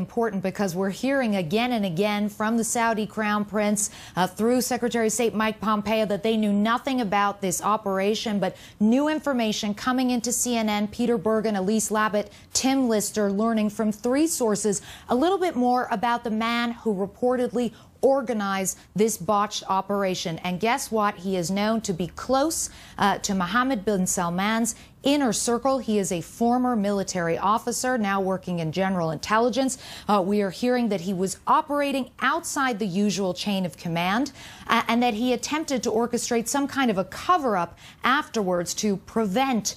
Important because we're hearing again and again from the Saudi Crown Prince through Secretary of State Mike Pompeo that they knew nothing about this operation, but new information coming into CNN. Peter Bergen, Elise Labott, Tim Lister learning from 3 sources a little bit more about the man who reportedly organize this botched operation. And guess what? He is known to be close to Mohammed bin Salman's inner circle. He is a former military officer, now working in general intelligence. We are hearing that he was operating outside the usual chain of command and that he attempted to orchestrate some kind of a cover-up afterwards to prevent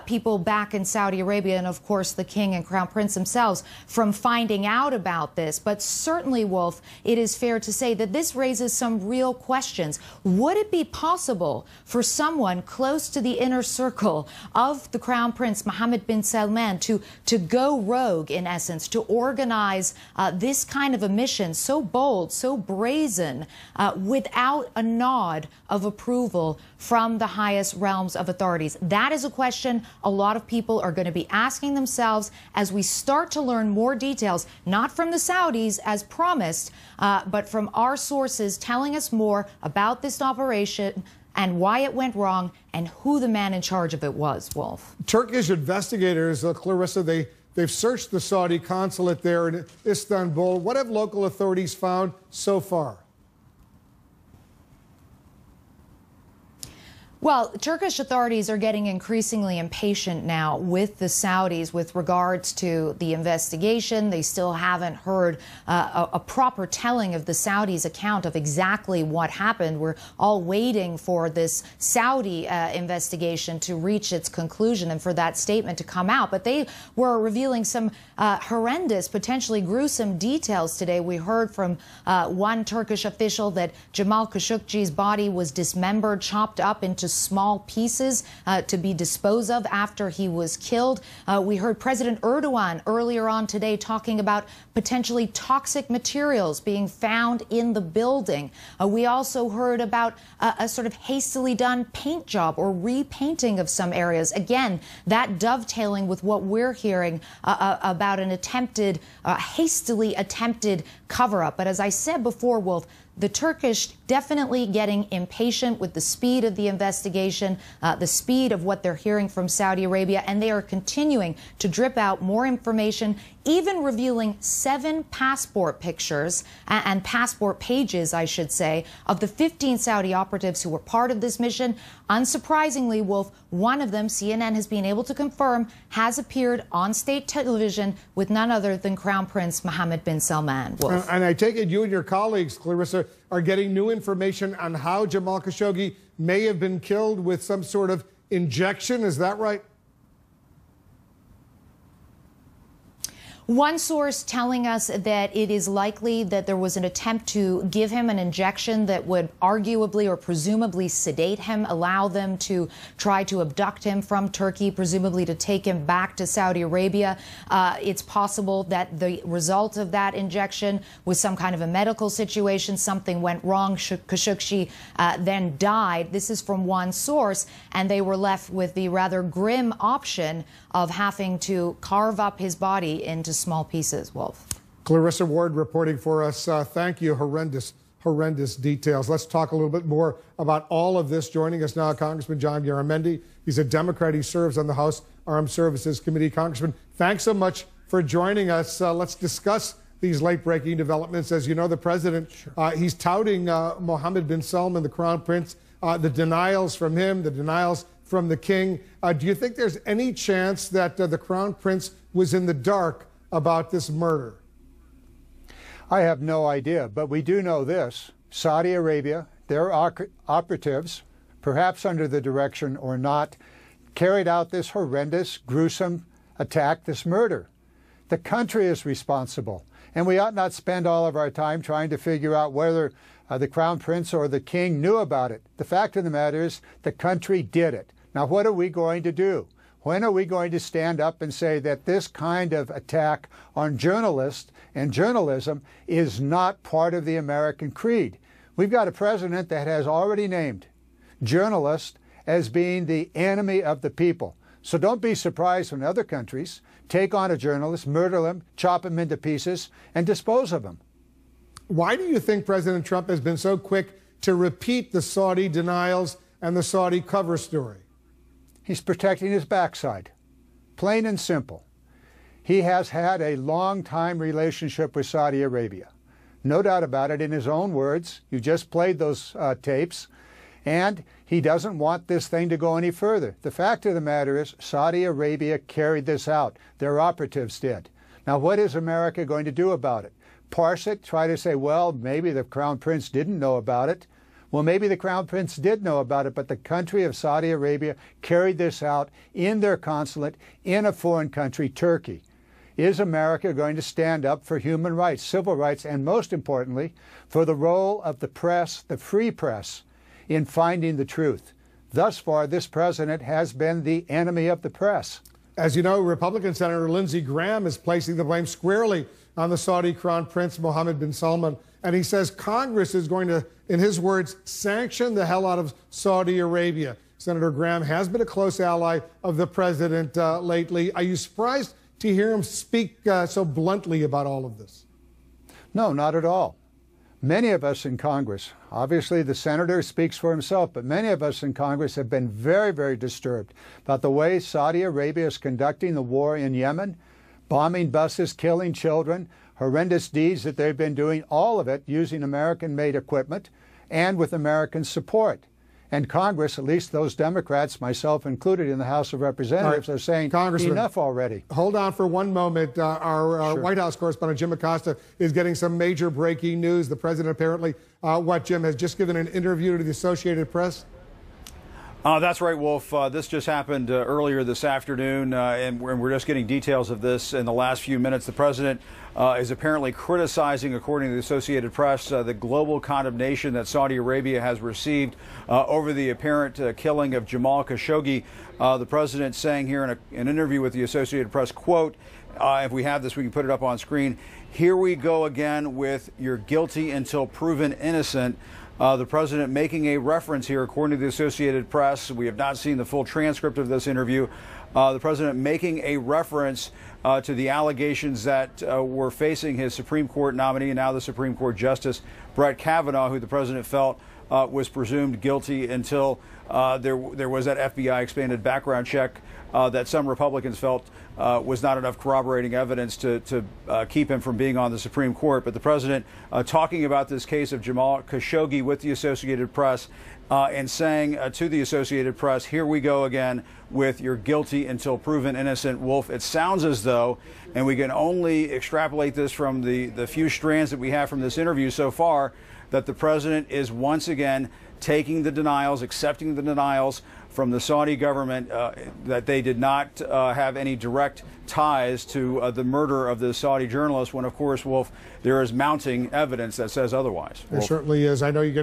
people back in Saudi Arabia and, of course, the king and crown prince themselves from finding out about this. But certainly, Wolf, it is fair to say that this raises some real questions. Would it be possible for someone close to the inner circle of the Crown Prince Mohammed bin Salman to go rogue, in essence, to organize this kind of a mission so bold, so brazen, without a nod of approval from the highest realms of authorities? That is a question a lot of people are going to be asking themselves as we start to learn more details, not from the Saudis as promised, but from our sources telling us more about this operation and why it went wrong and who the man in charge of it was, Wolf. Turkish investigators, Clarissa, they've searched the Saudi consulate there in Istanbul. What have local authorities found so far? Well, Turkish authorities are getting increasingly impatient now with the Saudis with regards to the investigation. They still haven't heard a proper telling of the Saudis' account of exactly what happened. We're all waiting for this Saudi investigation to reach its conclusion and for that statement to come out. But they were revealing some horrendous, potentially gruesome details today. We heard from one Turkish official that Jamal Khashoggi's body was dismembered, chopped up into small pieces to be disposed of after he was killed. We heard President Erdogan earlier on today talking about potentially toxic materials being found in the building. We also heard about a sort of hastily done paint job or repainting of some areas. Again, that dovetailing with what we're hearing about an attempted, hastily attempted cover-up. But as I said before, Wolf, the Turkish definitely getting impatient with the speed of the investigation, the speed of what they're hearing from Saudi Arabia, and they are continuing to drip out more information, even revealing 7 passport pictures and passport pages, I should say, of the 15 Saudi operatives who were part of this mission. Unsurprisingly, Wolf, one of them, CNN has been able to confirm, has appeared on state television with none other than Crown Prince Mohammed bin Salman. Wolf. And I take it you and your colleagues, Clarissa, are getting new information on how Jamal Khashoggi may have been killed with some sort of injection. Is that right? One source telling us that it is likely that there was an attempt to give him an injection that would arguably or presumably sedate him, allow them to try to abduct him from Turkey, presumably to take him back to Saudi Arabia. It's possible that the result of that injection was some kind of a medical situation. Something went wrong. Khashoggi then died. This is from one source, and they were left with the rather grim option of having to carve up his body into small pieces, Wolf. Clarissa Ward reporting for us. Thank you. Horrendous details. Let's talk a little bit more about all of this. Joining us now, Congressman John Garamendi. He's a Democrat. He serves on the House Armed Services Committee. Congressman, thanks so much for joining us. Let's discuss these late-breaking developments. As you know, the president, he's touting Mohammed bin Salman, the Crown Prince, the denials from him, the denials from the king. Do you think there's any chance that the Crown Prince was in the dark about this murder? I have no idea, but we do know this. Saudi Arabia, their operatives, perhaps under the direction or not, carried out this horrendous, gruesome attack, this murder. The country is responsible, and we ought not spend all of our time trying to figure out whether the Crown Prince or the king knew about it. The fact of the matter is the country did it. Now, what are we going to do? When are we going to stand up and say that this kind of attack on journalists and journalism is not part of the American creed? We've got a president that has already named journalists as being the enemy of the people. So don't be surprised when other countries take on a journalist, murder him, chop him into pieces, and dispose of him. Why do you think President Trump has been so quick to repeat the Saudi denials and the Saudi cover story? He's protecting his backside, plain and simple. He has had a long-time relationship with Saudi Arabia. No doubt about it, in his own words. You just played those tapes. And he doesn't want this thing to go any further. The fact of the matter is Saudi Arabia carried this out. Their operatives did. Now, what is America going to do about it? Parse it, try to say, well, maybe the Crown Prince didn't know about it. Well, maybe the Crown Prince did know about it, but the country of Saudi Arabia carried this out in their consulate in a foreign country, Turkey. Is America going to stand up for human rights, civil rights, and most importantly, for the role of the press, the free press, in finding the truth? Thus far, this president has been the enemy of the press. As you know, Republican Senator Lindsey Graham is placing the blame squarely on the Saudi Crown Prince Mohammed bin Salman. And he says Congress is going to, in his words, sanction the hell out of Saudi Arabia. Senator Graham has been a close ally of the president lately. Are you surprised to hear him speak so bluntly about all of this? No, not at all. Many of us in Congress, obviously the senator speaks for himself, but many of us in Congress have been very, very disturbed about the way Saudi Arabia is conducting the war in Yemen, bombing buses, killing children, horrendous deeds that they've been doing, all of it using American-made equipment and with American support. And Congress, at least those Democrats, myself included in the House of Representatives, are saying enough already. Hold on for one moment. Our White House correspondent, Jim Acosta, is getting some major breaking news. The president apparently, Jim, has just given an interview to the Associated Press? That's right, Wolf. This just happened earlier this afternoon, and we're just getting details of this in the last few minutes. The president is apparently criticizing, according to the Associated Press, the global condemnation that Saudi Arabia has received over the apparent killing of Jamal Kashoggi. The president saying here in an interview with the Associated Press, quote, if we have this, we can put it up on screen. "Here we go again with you're guilty until proven innocent." The president making a reference here, according to the Associated Press. We have not seen the full transcript of this interview. The president making a reference to the allegations that were facing his Supreme Court nominee and now the Supreme Court Justice Brett Kavanaugh, who the president felt was presumed guilty until there was that FBI expanded background check that some Republicans felt was not enough corroborating evidence to keep him from being on the Supreme Court. But the president talking about this case of Jamal Kashoggi with the Associated Press and saying to the Associated Press, here we go again with you're guilty until proven innocent. Wolf, it sounds as though, and we can only extrapolate this from the few strands that we have from this interview so far, that the president is once again taking the denials, accepting the denials from the Saudi government that they did not have any direct ties to the murder of the Saudi journalist, when, of course, Wolf, there is mounting evidence that says otherwise. There certainly is. I know you get